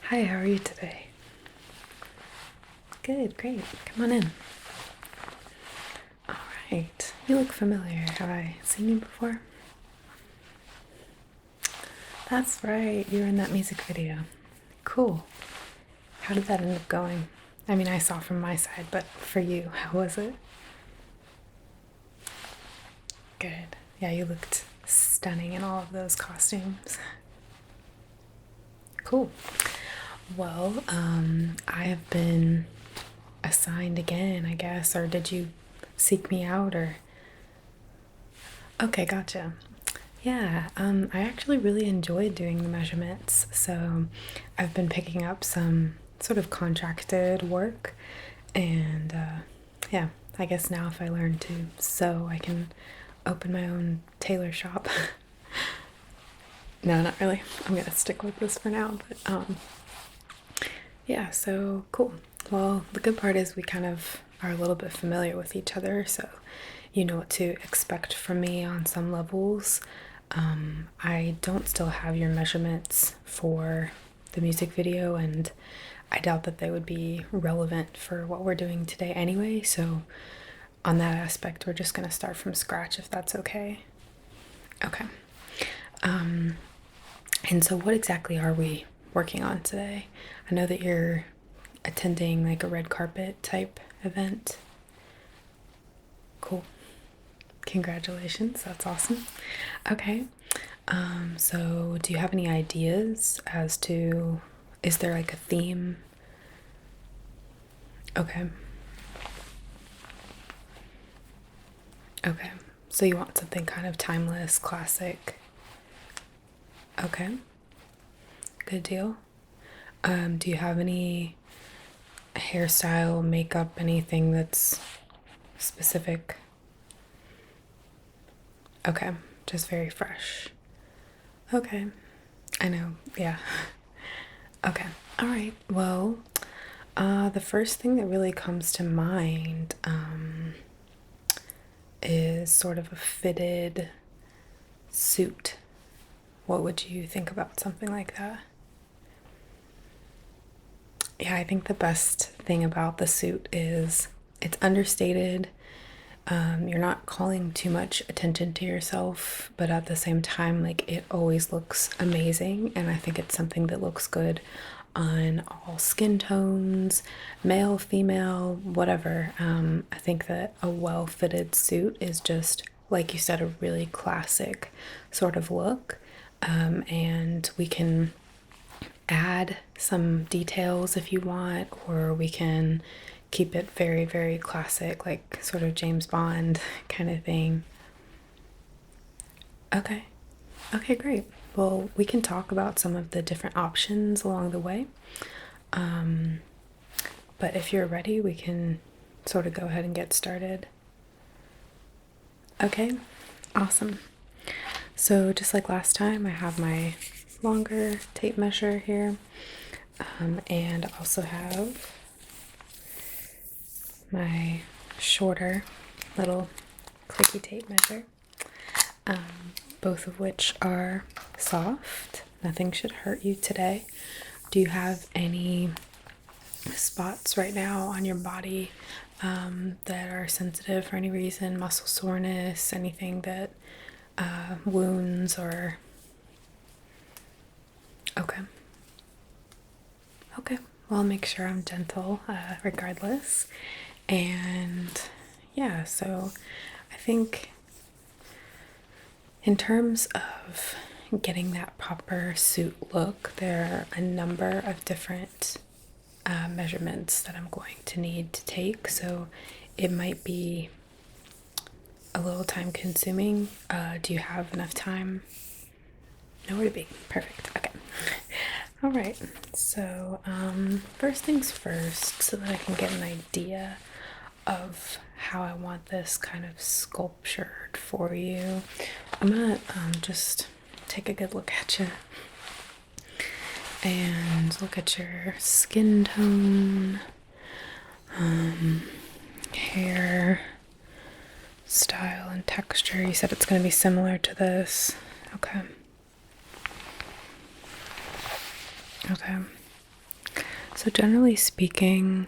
Hi, how are you today? Good, great. Come on in. All right. You look familiar. Have I seen you before? That's right. You were in that music video. Cool. How did that end up going? I mean, I saw from my side, but for you, how was it? Good. Yeah, you looked stunning in all of those costumes. Cool. Well, I have been assigned again, I guess, or did you seek me out or? Okay, gotcha. Yeah, I actually really enjoyed doing the measurements, so I've been picking up some sort of contracted work, and yeah, I guess now if I learn to sew, I can open my own tailor shop. No, not really. I'm gonna stick with this for now, but yeah, so cool. Well, the good part is we kind of are a little bit familiar with each other, so you know what to expect from me on some levels. I don't still have your measurements for the music video, and I doubt that they would be relevant for what we're doing today anyway, so on that aspect, we're just gonna start from scratch if that's okay. Okay. And so, what exactly are we working on today? I know that you're attending like a red carpet type event. Cool. Congratulations. That's awesome. Okay. So do you have any ideas as to, is there like a theme? Okay. Okay. So you want something kind of timeless, classic. Okay. Good deal. Do you have any hairstyle, makeup, anything that's specific? Okay, just very fresh. Okay, I know, yeah. Okay, all right. Well, the first thing that really comes to mind is sort of a fitted suit. What would you think about something like that? Yeah, I think the best thing about the suit is it's understated. You're not calling too much attention to yourself, but at the same time, like it always looks amazing. And I think it's something that looks good on all skin tones, male, female, whatever. I think that a well fitted suit is just, like you said, a really classic sort of look. And we can add some details if you want, or we can keep it very, very classic, like sort of James Bond kind of thing. Okay. Okay, great. Well, we can talk about some of the different options along the way. But if you're ready, we can sort of go ahead and get started. Okay, awesome. So, just like last time, I have my longer tape measure here, and I also have my shorter little clicky tape measure, both of which are soft. Nothing should hurt you today. Do you have any spots right now on your body that are sensitive for any reason? Muscle soreness, anything that wounds or? Okay. Okay. Well, I'll make sure I'm gentle regardless. And yeah, so I think in terms of getting that proper suit look, there are a number of different measurements that I'm going to need to take. So it might be a little time consuming. Do you have enough time? Nowhere to be. Perfect. Okay. All right. So, first things first, so that I can get an idea of how I want this kind of sculptured for you, I'm gonna just take a good look at you and look at your skin tone, hair style and texture. You said it's going to be similar to this. Okay. Okay. So generally speaking,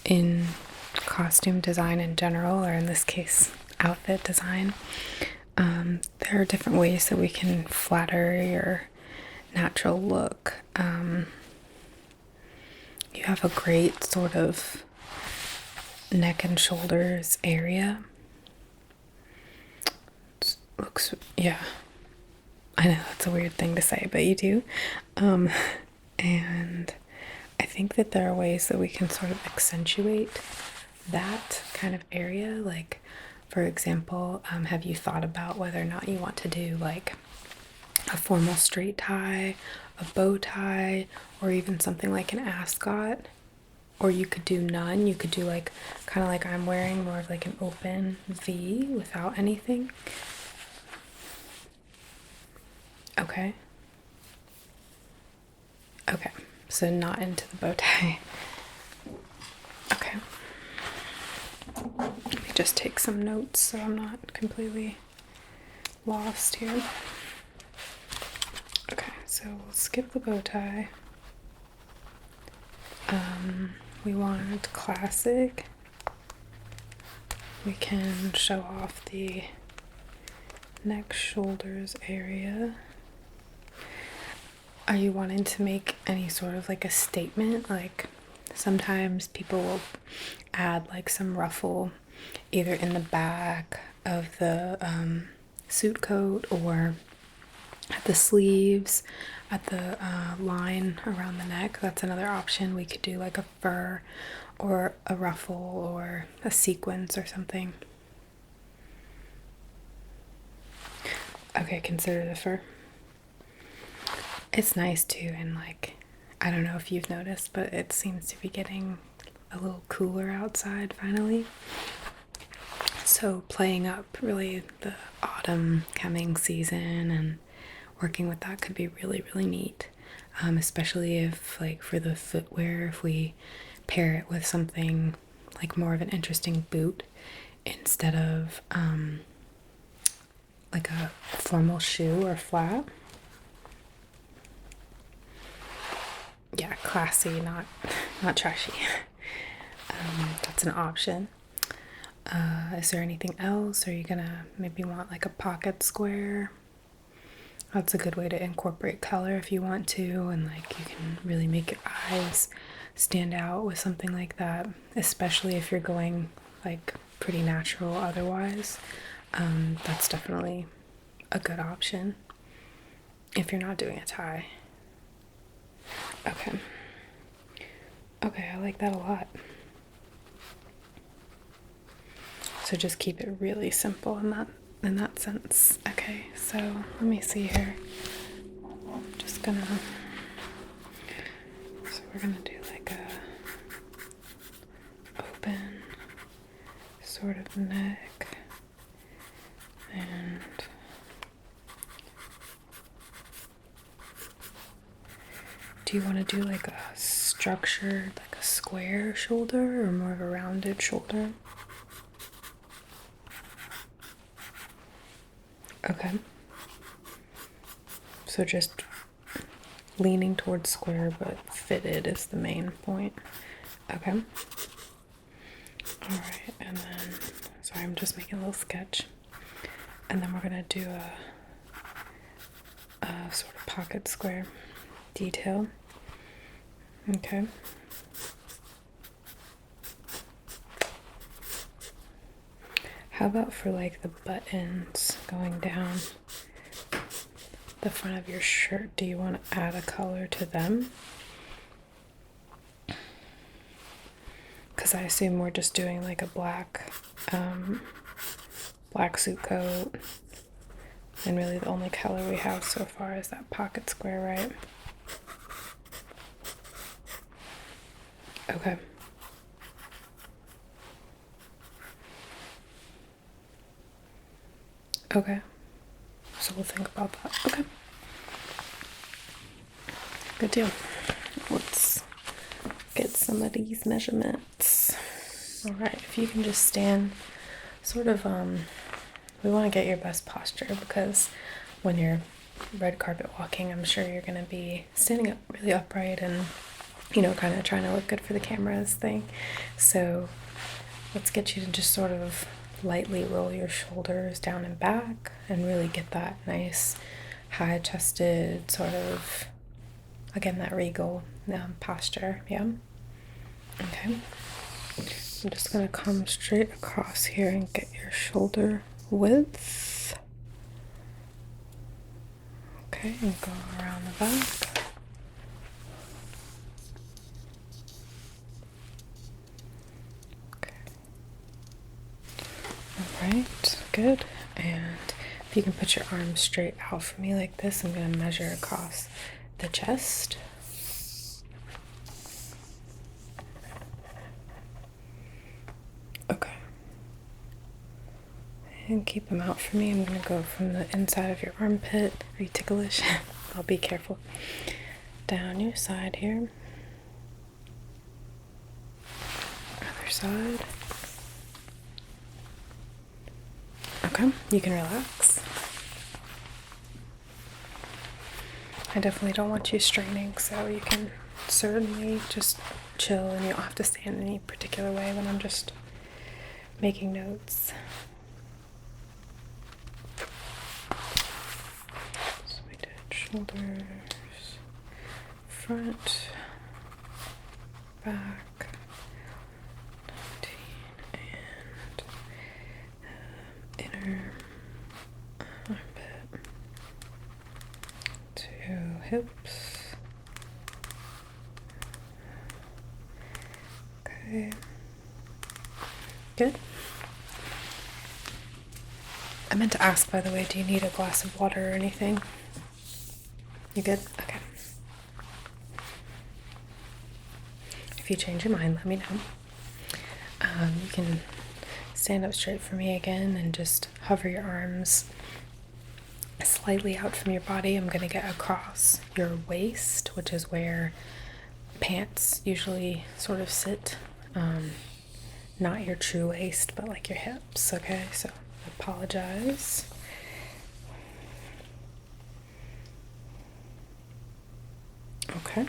in costume design in general, or in this case, outfit design, there are different ways that we can flatter your natural look. You have a great sort of neck and shoulders area. Looks, yeah, I know that's a weird thing to say, but you do. And I think that there are ways that we can sort of accentuate that kind of area. Like, for example, have you thought about whether or not you want to do like a formal straight tie, a bow tie, or even something like an ascot? Or you could do none. You could do like kind of like I'm wearing, more of like an open V without anything. Okay. Okay. So not into the bow tie. Okay. Let me just take some notes so I'm not completely lost here. Okay, so we'll skip the bow tie. We want classic. We can show off the neck, shoulders area. Are you wanting to make any sort of like a statement? Like sometimes people will add like some ruffle either in the back of the suit coat or at the sleeves, at the line around the neck. That's another option. We could do like a fur or a ruffle or a sequence or something. Okay, consider the fur. It's nice too, and like, I don't know if you've noticed, but it seems to be getting a little cooler outside finally. So playing up really the autumn coming season and working with that could be really, really neat. Especially if, like, for the footwear, if we pair it with something like more of an interesting boot instead of like a formal shoe or flat. Yeah, classy, not trashy. That's an option. Is there anything else? Are you gonna maybe want like a pocket square? That's a good way to incorporate color if you want to, and like you can really make your eyes stand out with something like that, especially if you're going like pretty natural otherwise. That's definitely a good option if you're not doing a tie. Okay. Okay, I like that a lot. So just keep it really simple in that sense. Okay, so let me see here. I'm just gonna, so we're gonna do like a open sort of neck, and do you want to do like a structured, like a square shoulder or more of a rounded shoulder? Okay. So just leaning towards square but fitted is the main point. Okay. Alright, and then, sorry, I'm just making a little sketch. And then we're gonna do a sort of pocket square detail. Okay. How about for like the buttons going down the front of your shirt? Do you want to add a color to them? Because I assume we're just doing like a black suit coat, and really the only color we have so far is that pocket square, right? Okay. Okay. So we'll think about that. Okay. Good deal. Let's get some of these measurements. All right. If you can just stand sort of, we want to get your best posture because when you're red carpet walking, I'm sure you're going to be standing up really upright and kind of trying to look good for the cameras thing. So let's get you to just sort of lightly roll your shoulders down and back and really get that nice high chested sort of, again, that regal posture. Yeah. Okay. I'm just gonna come straight across here and get your shoulder width. Okay, and go around the back. Okay. Alright, good. And if you can put your arms straight out for me like this, I'm gonna measure across the chest. Okay. And keep them out for me. I'm going to go from the inside of your armpit. Are you ticklish? I'll be careful. Down your side here. Other side. Okay, you can relax. I definitely don't want you straining, so you can certainly just chill, and you don't have to stand any particular way when I'm just making notes. So we did shoulders, front, back, 19, and inner armpit to hips. Okay. Good. I meant to ask, by the way, do you need a glass of water or anything? You good? Okay. If you change your mind, let me know. You can stand up straight for me again and just hover your arms slightly out from your body. I'm going to get across your waist, which is where pants usually sort of sit. Not your true waist, but like your hips, okay? So apologize. Okay.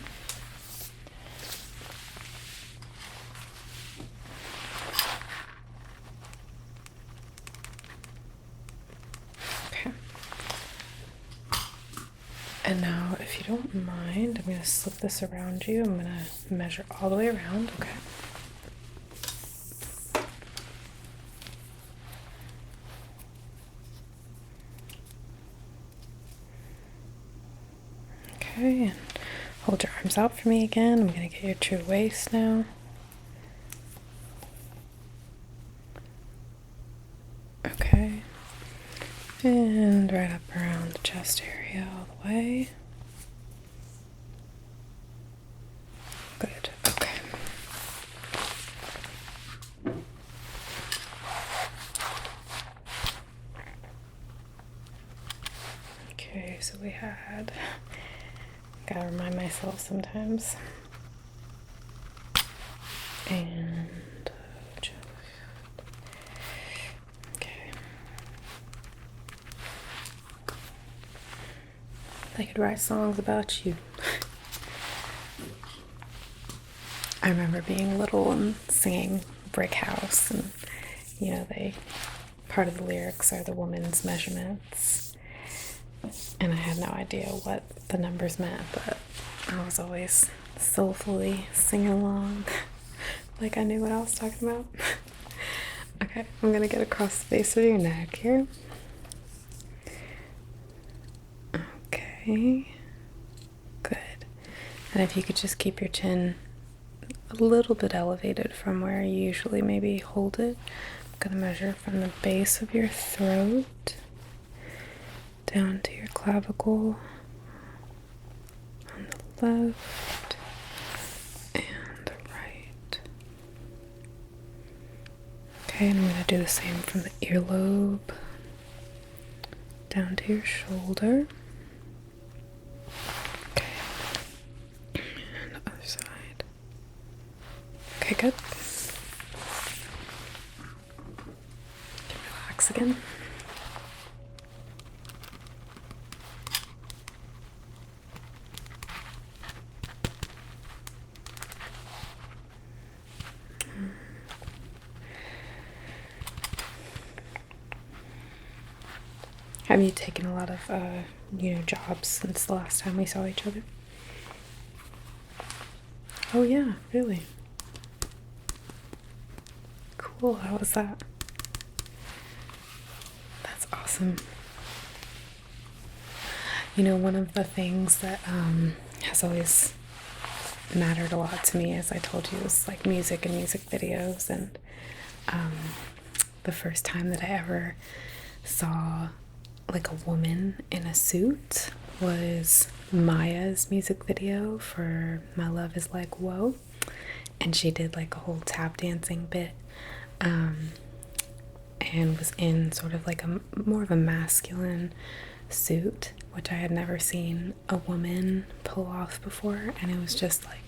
Okay. And now, if you don't mind, I'm going to slip this around you. I'm going to measure all the way around, okay? Okay, and hold your arms out for me again. I'm going to get your true waist now. Okay. And right up around the chest area all the way. Good. Okay. Okay, so we had... Gotta remind myself sometimes. And just... Okay. I could write songs about you. I remember being little and singing Brick House, and part of the lyrics are the woman's measurements. And I had no idea what the numbers meant, but I was always soulfully singing along like I knew what I was talking about. Okay, I'm gonna get across the base of your neck here. Okay, good. And if you could just keep your chin a little bit elevated from where you usually maybe hold it. I'm gonna measure from the base of your throat down to your clavicle on the left and the right. Okay, and I'm going to do the same from the earlobe down to your shoulder. Okay, and the other side. Okay, good. Relax again. Have you taken a lot of, jobs since the last time we saw each other? Oh yeah, really? Cool, how was that? That's awesome. One of the things that has always mattered a lot to me, as I told you, is like music and music videos. And the first time that I ever saw like a woman in a suit was Maya's music video for My Love Is Like Whoa, and she did like a whole tap dancing bit, and was in sort of like a more of a masculine suit, which I had never seen a woman pull off before, and it was just like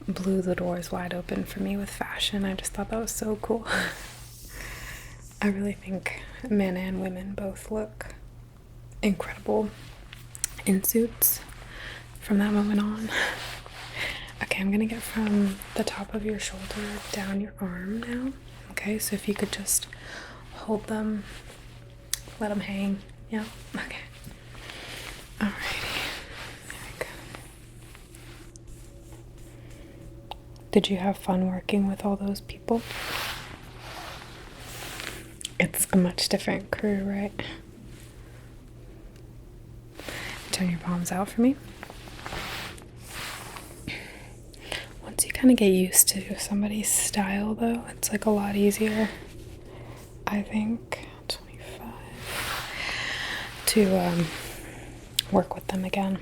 blew the doors wide open for me with fashion. I just thought that was so cool. I really think men and women both look incredible in suits from that moment on. Okay, I'm gonna get from the top of your shoulder down your arm now. Okay, so if you could just hold them, let them hang. Yeah, okay. Alrighty, there we go. Did you have fun working with all those people? It's a much different crew, right? Turn your palms out for me. Once you kind of get used to somebody's style, though, it's like a lot easier, I think, 25, to work with them again.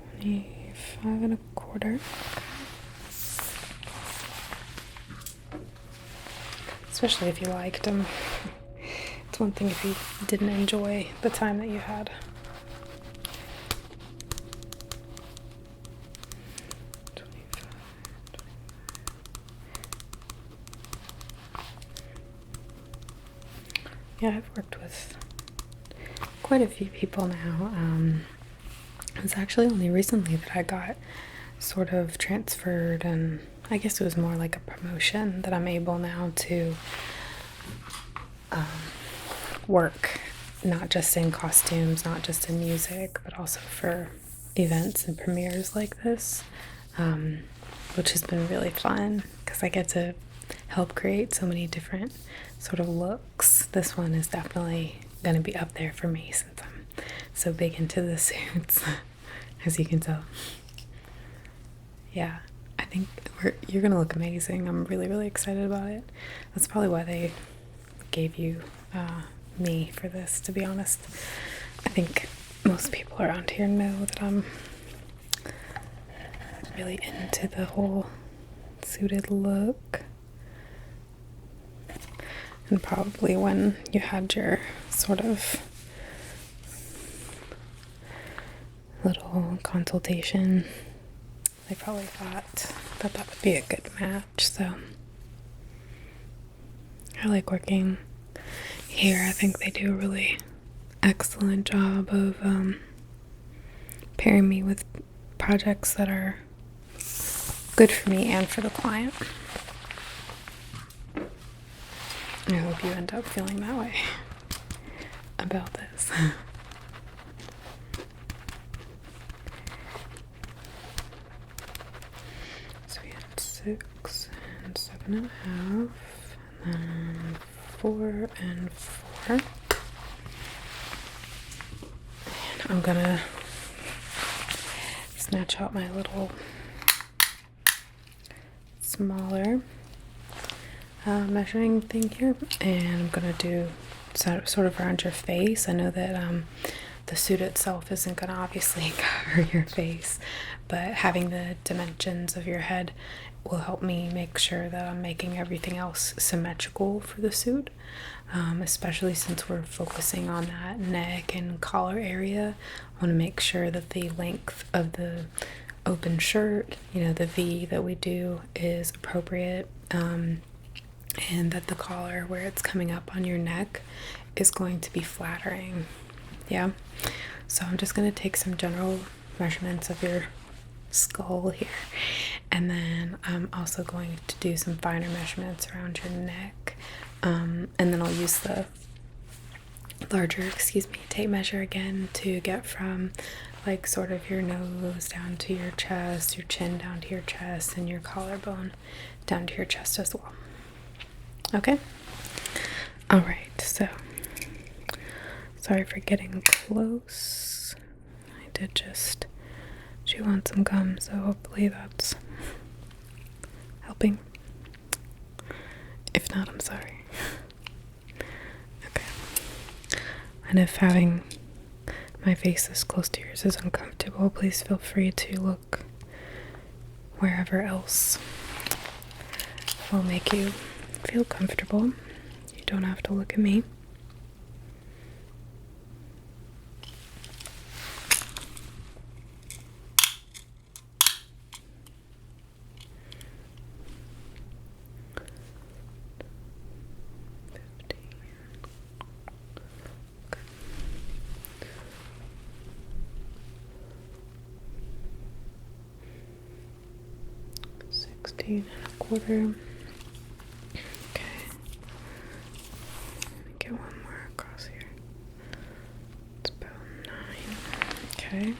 25 and a quarter. Especially if you liked them. It's one thing if you didn't enjoy the time that you had. 25. Yeah, I've worked with quite a few people now. It's actually only recently that I got sort of transferred, and I guess it was more like a promotion, that I'm able now to work not just in costumes, not just in music, but also for events and premieres like this, which has been really fun because I get to help create so many different sort of looks. This one is definitely going to be up there for me since I'm so big into the suits, as you can tell. Yeah, I think you're gonna look amazing. I'm really, really excited about it. That's probably why they gave you me for this, to be honest. I think most people around here know that I'm really into the whole suited look. And probably when you had your sort of little consultation, they probably thought that that would be a good match. So I like working here. I think they do a really excellent job of pairing me with projects that are good for me and for the client. I hope you end up feeling that way about this. So we had 6 and 7.5, and then 4 and 4. And I'm gonna snatch out my little smaller measuring thing here, and I'm gonna do sort of around your face. I know that the suit itself isn't gonna obviously cover your face, but having the dimensions of your head will help me make sure that I'm making everything else symmetrical for the suit, especially since we're focusing on that neck and collar area. I want to make sure that the length of the open shirt, the V that we do, is appropriate, and that the collar, where it's coming up on your neck, is going to be flattering. Yeah, so I'm just going to take some general measurements of your skull here, And then I'm also going to do some finer measurements around your neck. And then I'll use the larger, tape measure again to get from like sort of your nose down to your chest, your chin down to your chest, and your collarbone down to your chest as well. Okay? Alright, so sorry for getting close. I did just chew on some gum, so hopefully that's helping. If not, I'm sorry. Okay. And if having my face this close to yours is uncomfortable, please feel free to look wherever else will make you feel comfortable. You don't have to look at me. And a quarter. Okay. Let me get one more across here. It's about 9. Okay.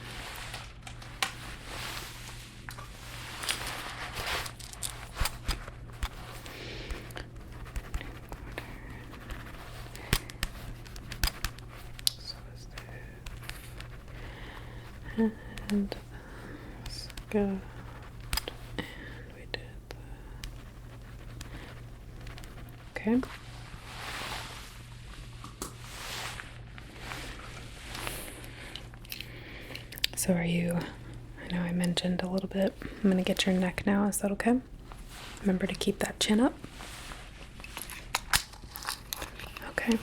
So is that. And go. Okay. So are you, I know I mentioned a little bit, I'm going to get your neck now, is that okay? Remember to keep that chin up. Okay.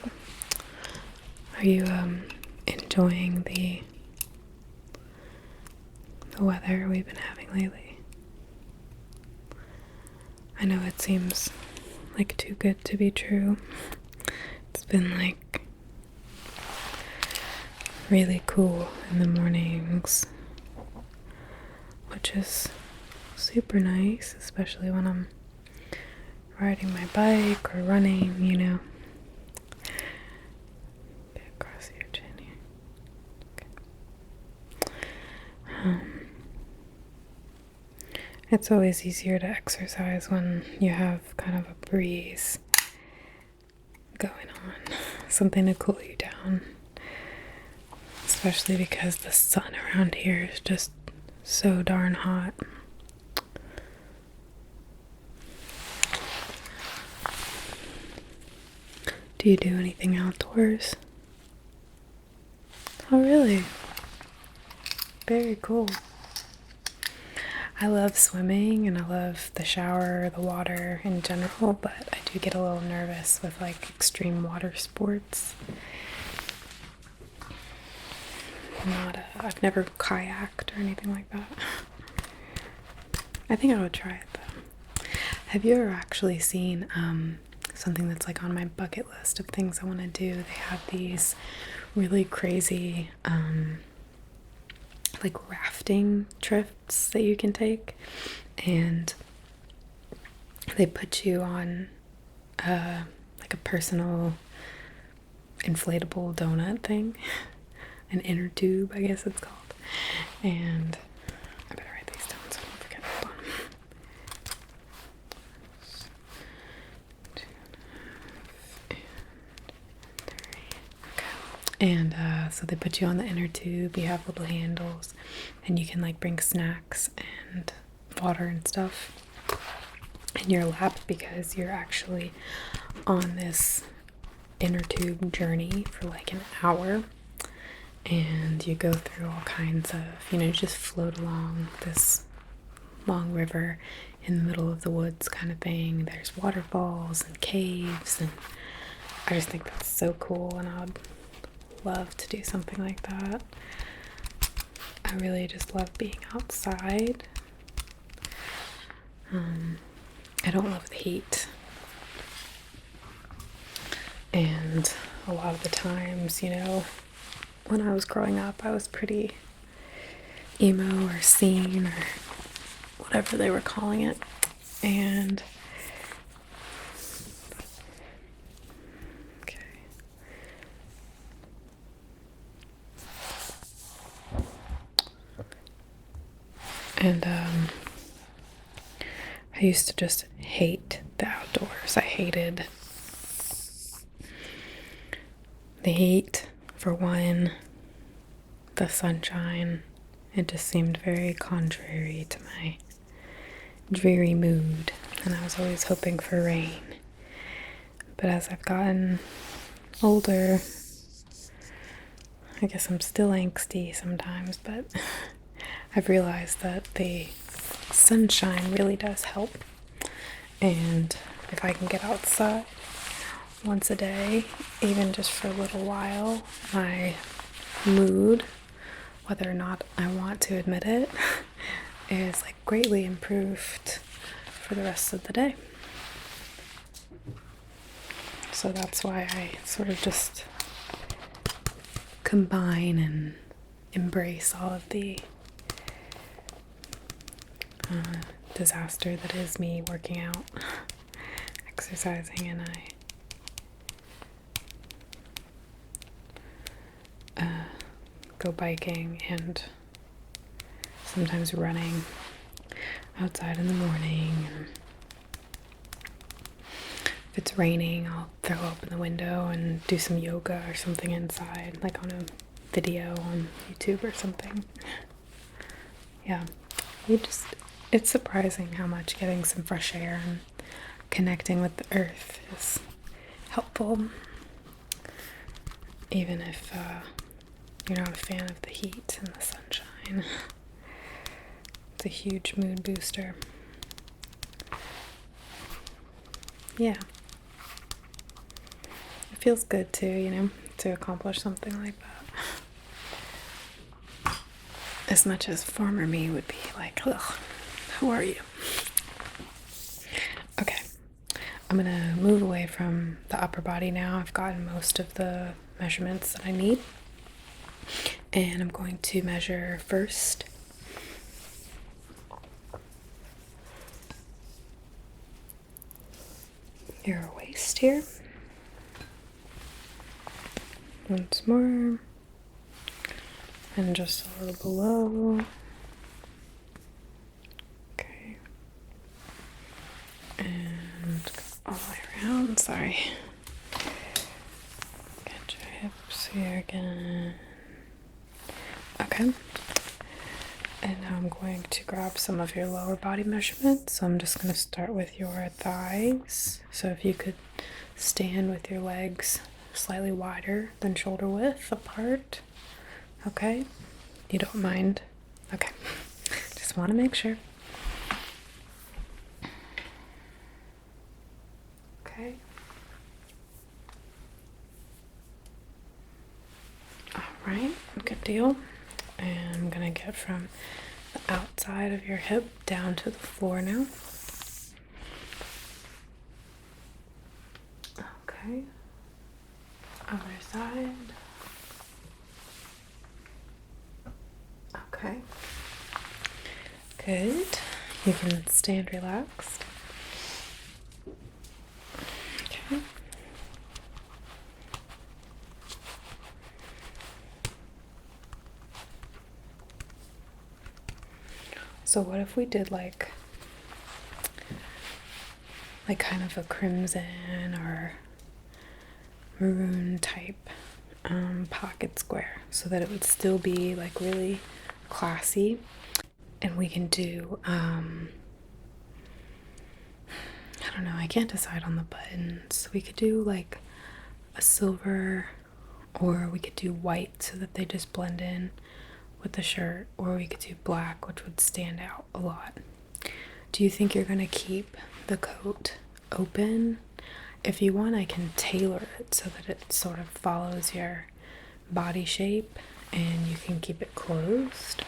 Are you enjoying the weather we've been having lately? I know it seems like too good to be true. It's been like really cool in the mornings, which is super nice, especially when I'm riding my bike or running, you know. Get across your chin here. Okay. It's always easier to exercise when you have kind of a breeze going on, something to cool you down, especially because the sun around here is just so darn hot. Do you do anything outdoors? Oh, really? Very cool. I love swimming and I love the shower, the water in general, but I do get a little nervous with like extreme water sports. I've never kayaked or anything like that. I think I would try it though. Have you ever actually seen something that's like on my bucket list of things I want to do? They have these really crazy like rafting trips that you can take, and they put you on like a personal inflatable donut thing, an inner tube I guess it's called, and I better write these down so I don't forget. Hold on. 2.5 and 3. Okay. And so they put you on the inner tube, you have little handles, and you can like bring snacks and water and stuff in your lap because you're actually on this inner tube journey for like an hour, and you go through all kinds of, you just float along this long river in the middle of the woods kind of thing. There's waterfalls and caves, and I just think that's so cool, and I would love to do something like that. I really just love being outside. I don't love the heat, and a lot of the times, when I was growing up, I was pretty emo or scene or whatever they were calling it. And okay. And I used to just hate the outdoors. I hated the heat, for one, the sunshine. It just seemed very contrary to my dreary mood, and I was always hoping for rain. But as I've gotten older, I guess I'm still angsty sometimes, but I've realized that the sunshine really does help. And if I can get outside once a day, even just for a little while, my mood, whether or not I want to admit it, is like greatly improved for the rest of the day. So that's why I sort of just combine and embrace all of the disaster that is me working out, exercising, and I go biking and sometimes running outside in the morning. And if it's raining, I'll throw open the window and do some yoga or something inside, like on a video on YouTube or something. Yeah, it's surprising how much getting some fresh air and connecting with the earth is helpful, even if you're not a fan of the heat and the sunshine. It's a huge mood booster. Yeah. It feels good too, to accomplish something like that. As much as former me would be like, ugh, how are you? Okay. I'm gonna move away from the upper body now. I've gotten most of the measurements that I need. And I'm going to measure first your waist here. Once more. And just a little below. Okay. And go all the way around. Sorry. Get your hips here again. Okay. And now I'm going to grab some of your lower body measurements. So I'm just going to start with your thighs. So if you could stand with your legs slightly wider than shoulder width apart. Okay? You don't mind? Okay. Just want to make sure. Okay. Alright, good deal. And I'm gonna get from the outside of your hip down to the floor now. Okay. Other side. Okay. Good. You can stand relaxed. Okay. So what if we did like kind of a crimson or maroon type pocket square, so that it would still be like really classy. And we can do I don't know, I can't decide on the buttons. We could do like a silver, or we could do white so that they just blend in with the shirt, or we could do black, which would stand out a lot. Do you think you're gonna keep the coat open? If you want, I can tailor it so that it sort of follows your body shape and you can keep it closed.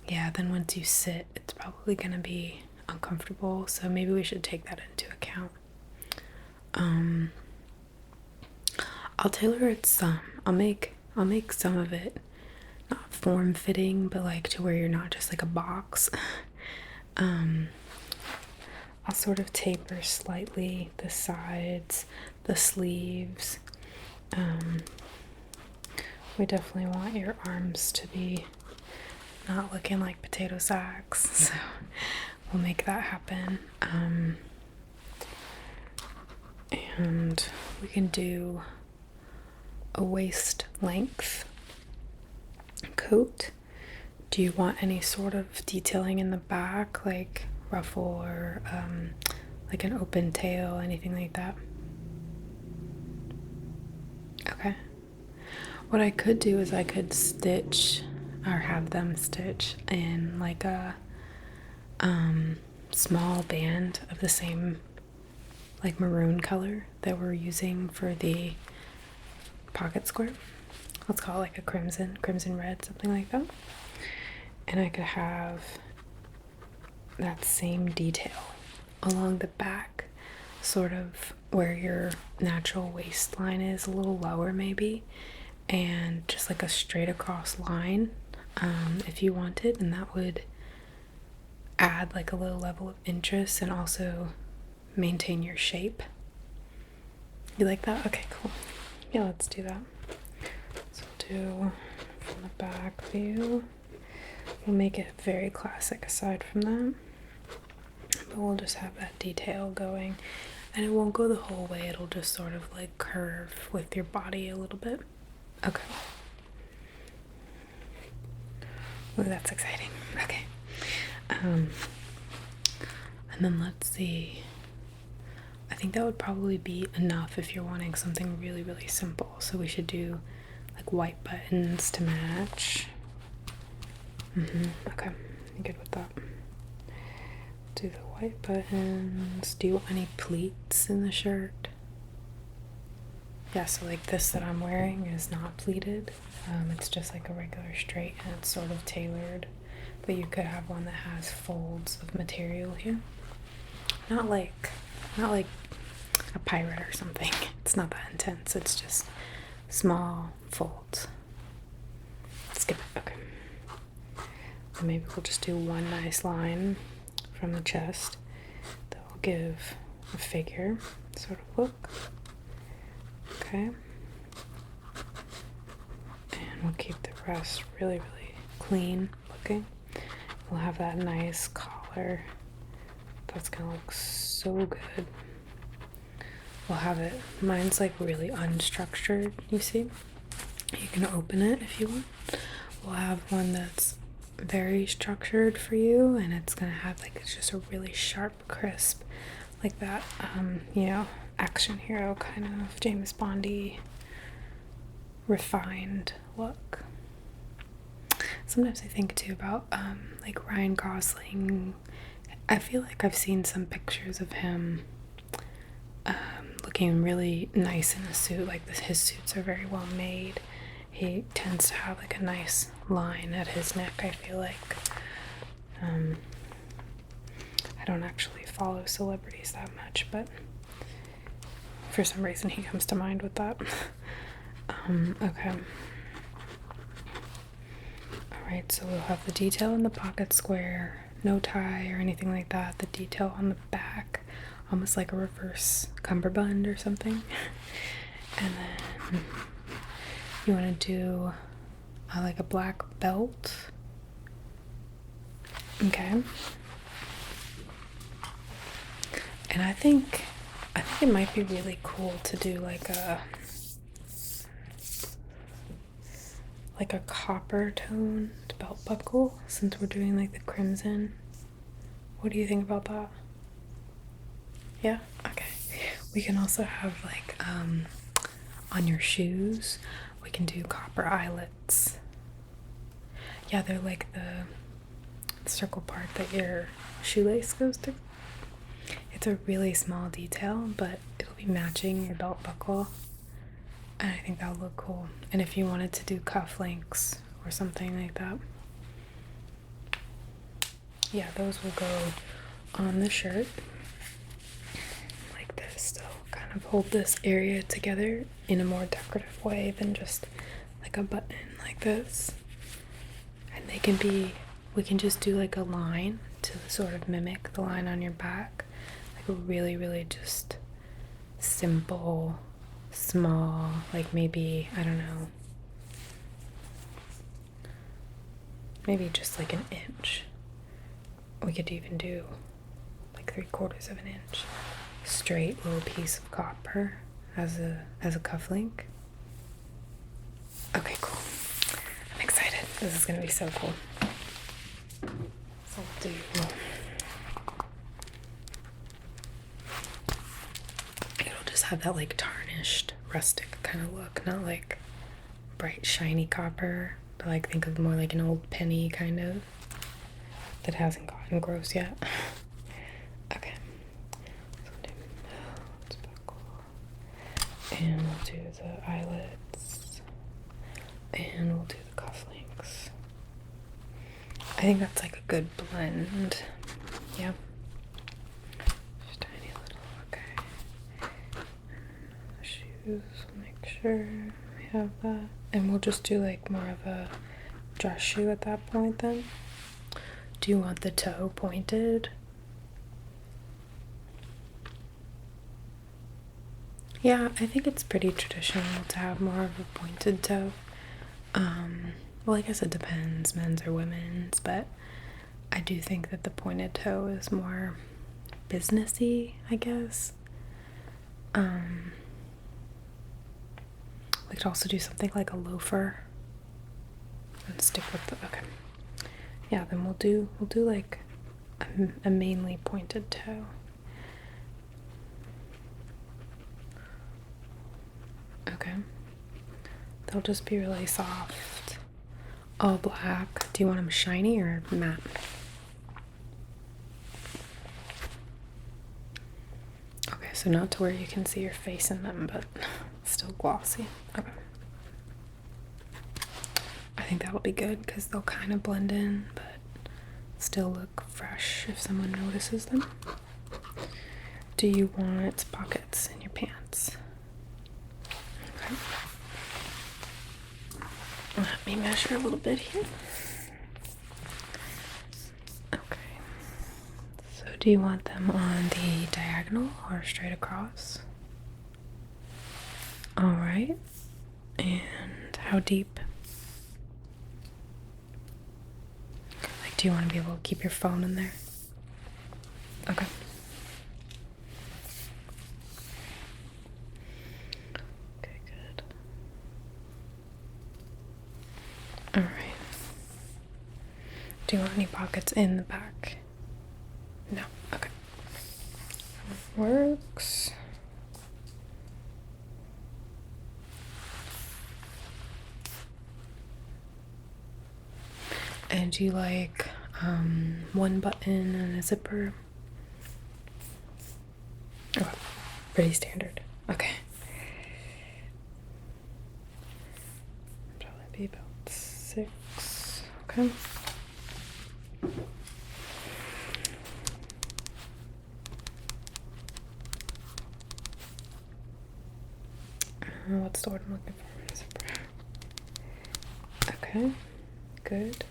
Yeah, then once you sit, it's probably gonna be uncomfortable, so maybe we should take that into account. I'll tailor it some. I'll make some of it not form-fitting, but like to where you're not just like a box. I'll sort of taper slightly the sides, the sleeves. We definitely want your arms to be not looking like potato sacks, so we'll make that happen. And we can do a waist length coat. Do you want any sort of detailing in the back, like ruffle or like an open tail, anything like that? Okay. What I could do is I could stitch or have them stitch in like a small band of the same like maroon color that we're using for the pocket square. Let's call it like a crimson red, something like that. And I could have that same detail along the back, sort of where your natural waistline is, a little lower maybe, and just like a straight across line if you wanted, and that would add like a little level of interest and also maintain your shape. You like that? Okay, cool. Yeah, let's do that. So we'll do from the back view. We'll make it very classic aside from that, but we'll just have that detail going, and it won't go the whole way. It'll just sort of like curve with your body a little bit. Okay. Ooh, that's exciting. Okay. And then let's see. I think that would probably be enough if you're wanting something really, really simple. So we should do like white buttons to match. Okay, I'm good with that. Do the white buttons. Do you want any pleats in the shirt? Yeah, so like this that I'm wearing is not pleated. It's just like a regular straight, and it's sort of tailored. But you could have one that has folds of material here. Not like a pirate or something. It's not that intense. It's just small folds. Skip it. Okay. And maybe we'll just do one nice line from the chest that will give a figure sort of look. Okay. And we'll keep the rest really, really clean looking. We'll have that nice collar. That's gonna look so good. We'll have it, mine's like really unstructured, you see? You can open it if you want. We'll have one that's very structured for you, and it's gonna have like, it's just a really sharp, crisp, like that, action hero kind of James Bondy refined look. Sometimes I think too about like Ryan Gosling. I feel like I've seen some pictures of him looking really nice in a suit. Like his suits are very well made. He tends to have like a nice line at his neck, I feel like. I don't actually follow celebrities that much, but for some reason he comes to mind with that. Okay. Alright, so we'll have the detail in the pocket square, no tie or anything like that. The detail on the back, almost like a reverse cummerbund or something. And then you want to do like a black belt. Okay. And I think it might be really cool to do like a copper toned belt buckle, since we're doing like the crimson. What do you think about that? Yeah? Okay. We can also have like on your shoes, we can do copper eyelets. Yeah, they're like the circle part that your shoelace goes through. It's a really small detail, but it'll be matching your belt buckle, and I think that'll look cool. And if you wanted to do cufflinks or something like that, yeah, those will go on the shirt like this. They'll kind of hold this area together in a more decorative way than just like a button like this. It can be, we can just do like a line to sort of mimic the line on your back. Like a really, really just simple, small, like maybe, I don't know, maybe just like an inch. We could even do like 3/4 of an inch. Straight little piece of copper as a cufflink. Okay, cool. I'm excited. This is gonna be so cool. So I'll do. It'll just have that like tarnished, rustic kind of look, not like bright, shiny copper, but like think of more like an old penny kind of that hasn't gotten gross yet. Okay. And we'll do the eyelets. And we'll do the cufflinks. I think that's like a good blend. Yeah. Just tiny little, okay. Shoes, we'll make sure we have that. And we'll just do like more of a dress shoe at that point then. Do you want the toe pointed? Yeah, I think it's pretty traditional to have more of a pointed toe. Well, I guess it depends, men's or women's, but I do think that the pointed toe is more businessy, I guess. We could also do something like a loafer and stick with the, okay. Yeah, then we'll do like a mainly pointed toe. Okay. They'll just be really soft. All black. Do you want them shiny or matte? Okay, so not to where you can see your face in them, but still glossy. Okay. I think that'll be good because they'll kind of blend in, but still look fresh if someone notices them. Do you want pockets in your pants? Okay. Let me measure a little bit here. Okay. So do you want them on the diagonal or straight across? All right. And how deep? Like, do you want to be able to keep your phone in there? Okay. Okay, good. All right. Do you want any pockets in the back? No. Okay. Works. And do you like one button and a zipper? Oh, pretty standard. Okay. Probably be about 6. Okay. What's the word I'm looking for? Zipper. Okay. Good.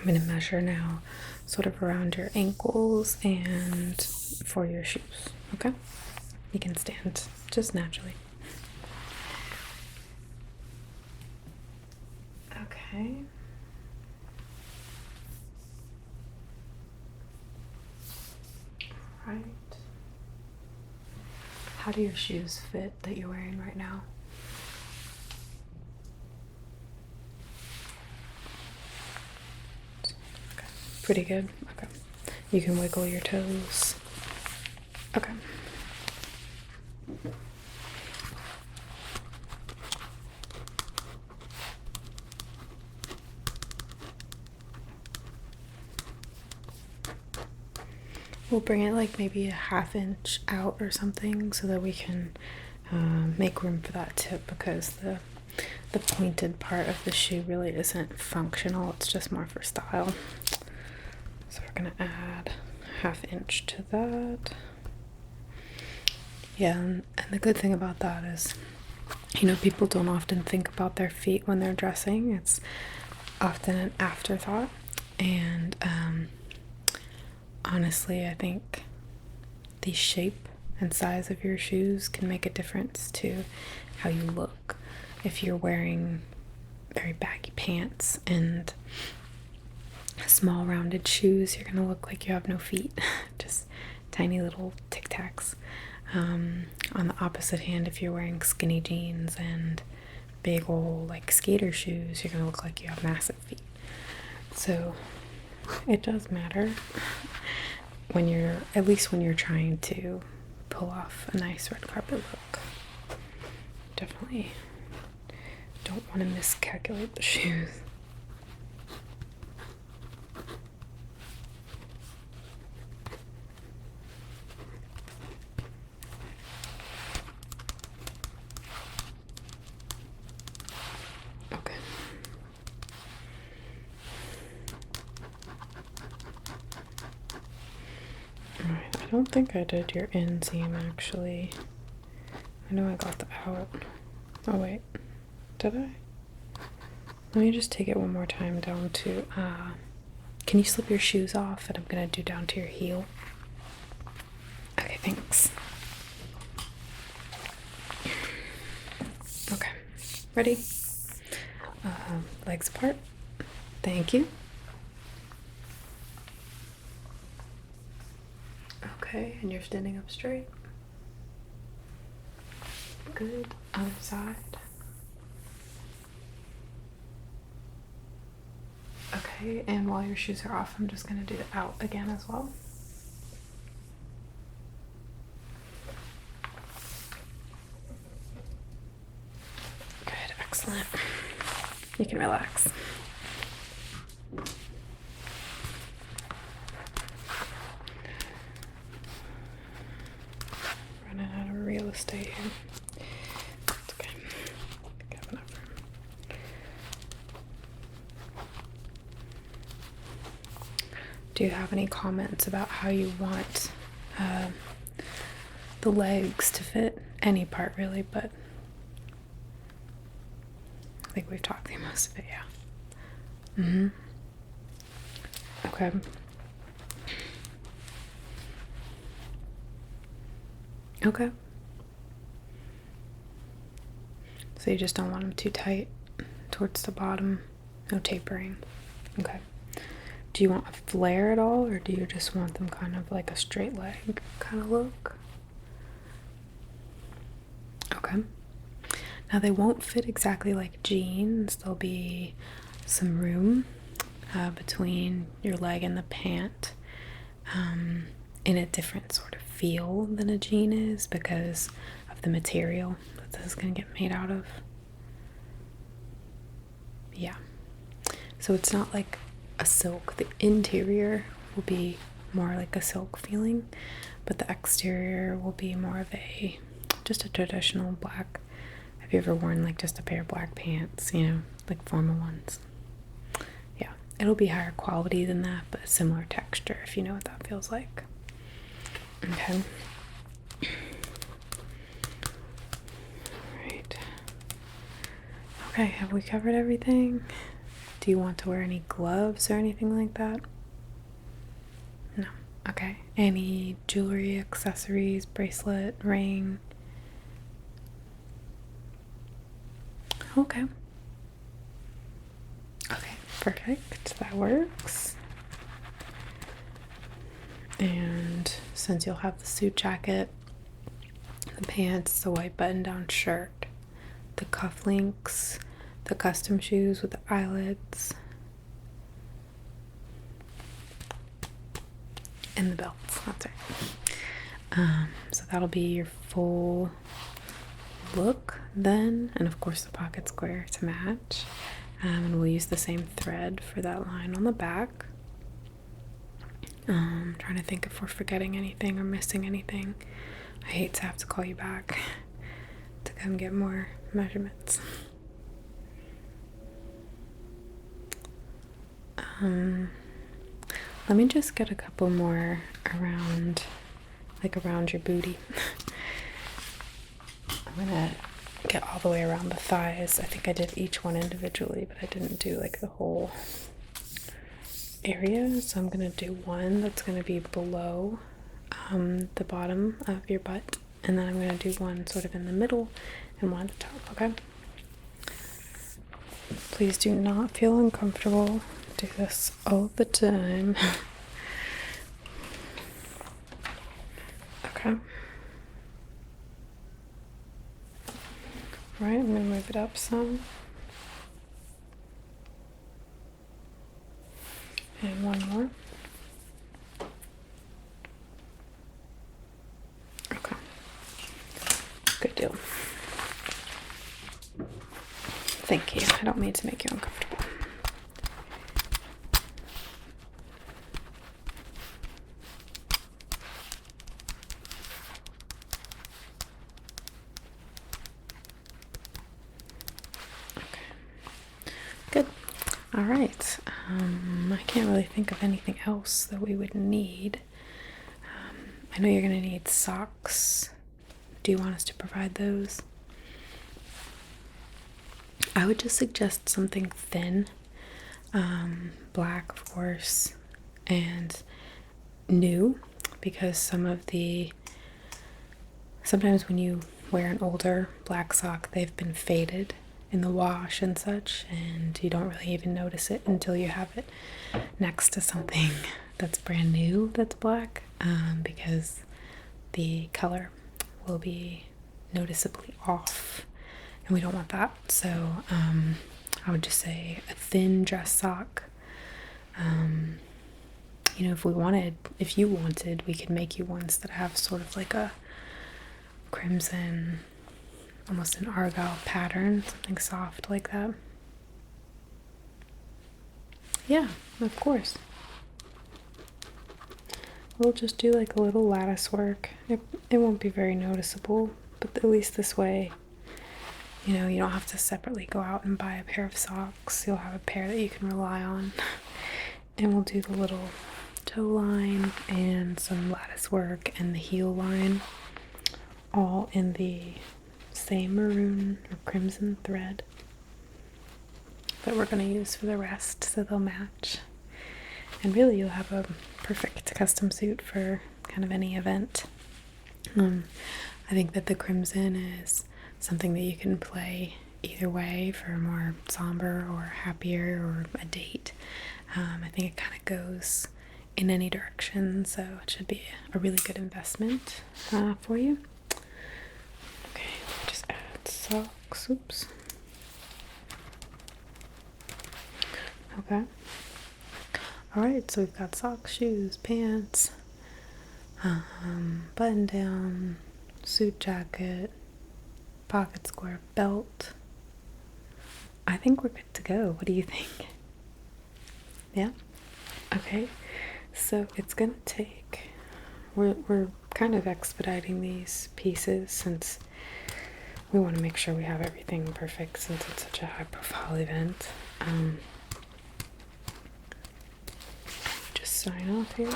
I'm going to measure now sort of around your ankles and for your shoes, okay? You can stand just naturally. Okay. All right. How do your shoes fit that you're wearing right now? Pretty good. Okay. You can wiggle your toes. Okay. We'll bring it like maybe a 1/2 inch out or something so that we can make room for that tip, because the pointed part of the shoe really isn't functional. It's just more for style. So we're gonna add 1/2 inch to that. Yeah, and the good thing about that is People don't often think about their feet when they're dressing. It's often an afterthought. And honestly, I think the shape and size of your shoes can make a difference to how you look. If you're wearing very baggy pants and small rounded shoes, you're gonna look like you have no feet. Just tiny little tic tacs. On the opposite hand, if you're wearing skinny jeans and big old like skater shoes, you're gonna look like you have massive feet. So it does matter when you're, at least when you're trying to pull off a nice red carpet look. Definitely don't want to miscalculate the shoes. Okay. Alright, I don't think I did your inseam actually. I know I got the out. Oh wait, did I? Let me just take it one more time down to, can you slip your shoes off? And I'm gonna do down to your heel. Okay, thanks. Okay, ready? Legs apart. Thank you. Okay, and you're standing up straight. Good. Other side. Okay, and while your shoes are off, I'm just going to do the out again as well. Good, excellent. You can relax. Running out of real estate here. It's okay. I have enough room. Do you have any comments about how you want the legs to fit? Any part really, but I think we've talked through most of it, yeah. Okay. Okay. So you just don't want them too tight towards the bottom, no tapering. Okay. Do you want a flare at all, or do you just want them kind of like a straight leg kind of look? Okay. Now they won't fit exactly like jeans. There'll be some room between your leg and the pant in a different sort of feel than a jean is because of the material that this is going to get made out of. Yeah. So it's not like a silk. The interior will be more like a silk feeling, but the exterior will be more of just a traditional black. Have you ever worn like just a pair of black pants, like formal ones? Yeah, it'll be higher quality than that, but a similar texture, if you know what that feels like. Okay. Alright. Okay, have we covered everything? Do you want to wear any gloves or anything like that? No. Okay. Any jewelry, accessories, bracelet, ring? Okay. Okay, perfect. That works. And since you'll have the suit jacket, the pants, the white button-down shirt, the cufflinks, the custom shoes with the eyelets, and the belts. That's right. So that'll be your full look then, and of course the pocket square to match. And we'll use the same thread for that line on the back. I'm trying to think if we're forgetting anything or missing anything. I hate to have to call you back to come get more measurements. Let me just get a couple more around your booty. I'm gonna get all the way around the thighs. I think I did each one individually, but I didn't do like the whole area. So I'm gonna do one that's gonna be below the bottom of your butt, and then I'm gonna do one sort of in the middle and one at the top. Okay, please do not feel uncomfortable. Do this all the time. Okay. All right, I'm gonna move it up some. And one more. Okay. Good deal. Thank you. I don't mean to make you uncomfortable. Good. All right. I can't really think of anything else that we would need. I know you're going to need socks. Do you want us to provide those? I would just suggest something thin, black, of course, and new, because sometimes when you wear an older black sock, they've been faded in the wash and such, and you don't really even notice it until you have it next to something that's brand new that's black, because the color will be noticeably off, and we don't want that. So I would just say a thin dress sock. If you wanted, we could make you ones that have sort of like a crimson, almost an argyle pattern, something soft like that. Yeah, of course. We'll just do like a little lattice work. It won't be very noticeable, but at least this way, you don't have to separately go out and buy a pair of socks. You'll have a pair that you can rely on. And we'll do the little toe line and some lattice work and the heel line, all in the same maroon or crimson thread that we're going to use for the rest, so they'll match. And really, you'll have a perfect custom suit for kind of any event. I think that the crimson is something that you can play either way for a more somber or happier or a date. I think it kind of goes in any direction, so it should be a really good investment for you. Okay, just add socks. Oops. Okay. Alright, so we've got socks, shoes, pants, button down, suit jacket, pocket square, belt. I think we're good to go. What do you think? Yeah? Okay. So it's gonna take, we're kind of expediting these pieces since we want to make sure we have everything perfect since it's such a high profile event. Just sign off here.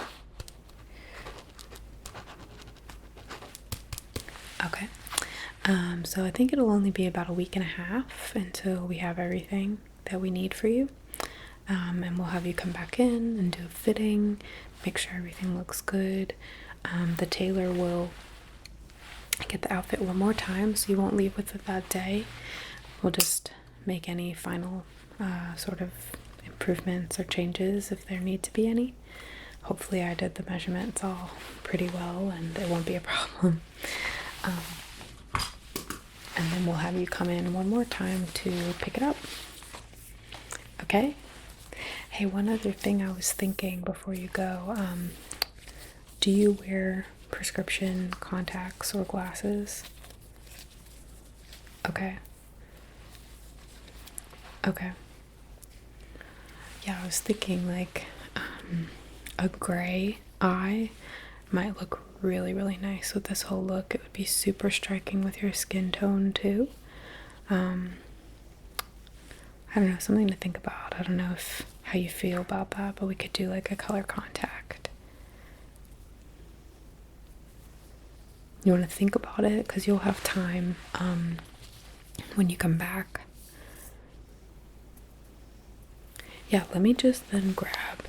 Okay. So I think it'll only be about a week and a half until we have everything that we need for you. And we'll have you come back in and do a fitting, make sure everything looks good. The tailor will get the outfit one more time, so you won't leave with it that day. We'll just make any final sort of improvements or changes if there need to be any. Hopefully I did the measurements all pretty well and it won't be a problem. And then we'll have you come in one more time to pick it up. Okay? Hey, one other thing I was thinking before you go. Do you wear prescription contacts or glasses? Okay. Okay. Yeah, I was thinking like a gray eye might look really, really nice with this whole look. It would be super striking with your skin tone too. I don't know, something to think about. I don't know how you feel about that, but we could do like a color contact. You want to think about it because you'll have time when you come back. Yeah, let me just then grab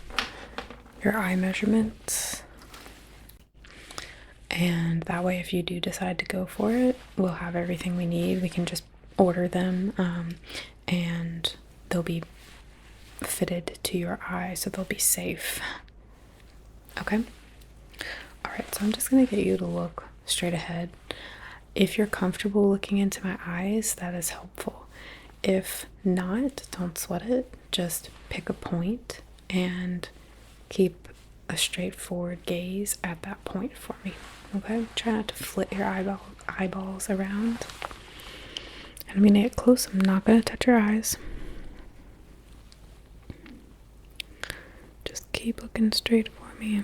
your eye measurements. And that way, if you do decide to go for it, we'll have everything we need. We can just order them, and they'll be fitted to your eye, so they'll be safe. Okay? Alright, so I'm just gonna get you to look straight ahead. If you're comfortable looking into my eyes, that is helpful. If not, don't sweat it. Just pick a point and keep a straightforward gaze at that point for me. Okay? Try not to flit your eyeballs around. And I'm gonna get close. I'm not gonna touch your eyes. Just keep looking straight for me.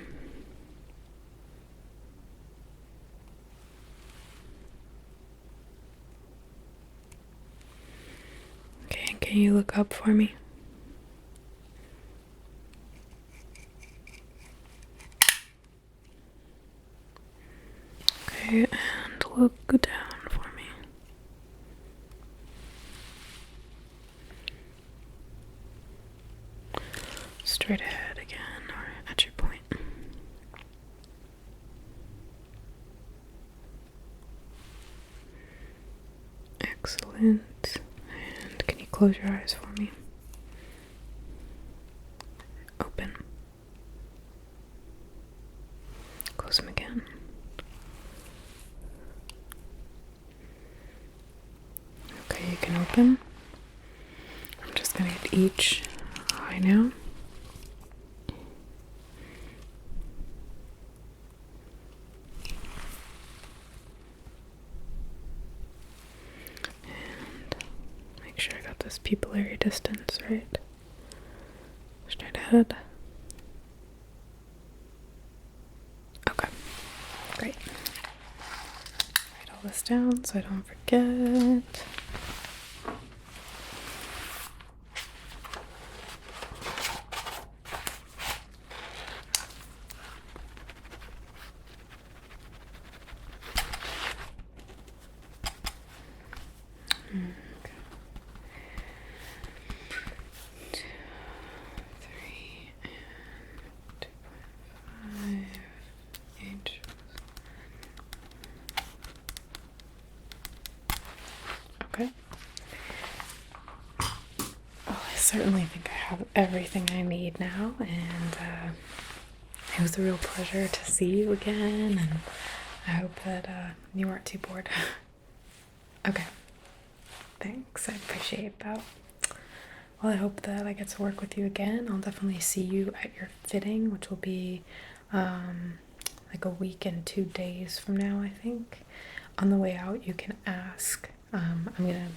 Okay, can you look up for me? Okay, and look down for me. Straight ahead again, or at your point. Excellent. And can you close your eyes for me? Open. Close them again. Okay, you can open. I'm just gonna get each eye now. And make sure I got this pupillary distance right. Straight ahead. Okay, great. Write all this down so I don't forget. Okay. 2, 3, and 2.5 inches. Okay. Well, I certainly think I have everything I need now, and it was a real pleasure to see you again, and I hope that you weren't too bored. Okay. Thanks, I appreciate that. Well, I hope that I get to work with you again. I'll definitely see you at your fitting, which will be like a week and 2 days from now, I think. On the way out, you can ask. I'm gonna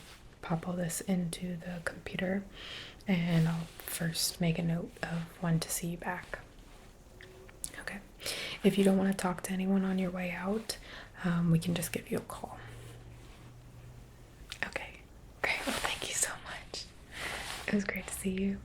pop all this into the computer, and I'll first make a note of when to see you back. Okay. If you don't want to talk to anyone on your way out, we can just give you a call. Okay. Great. Well, thank you so much. It was great to see you.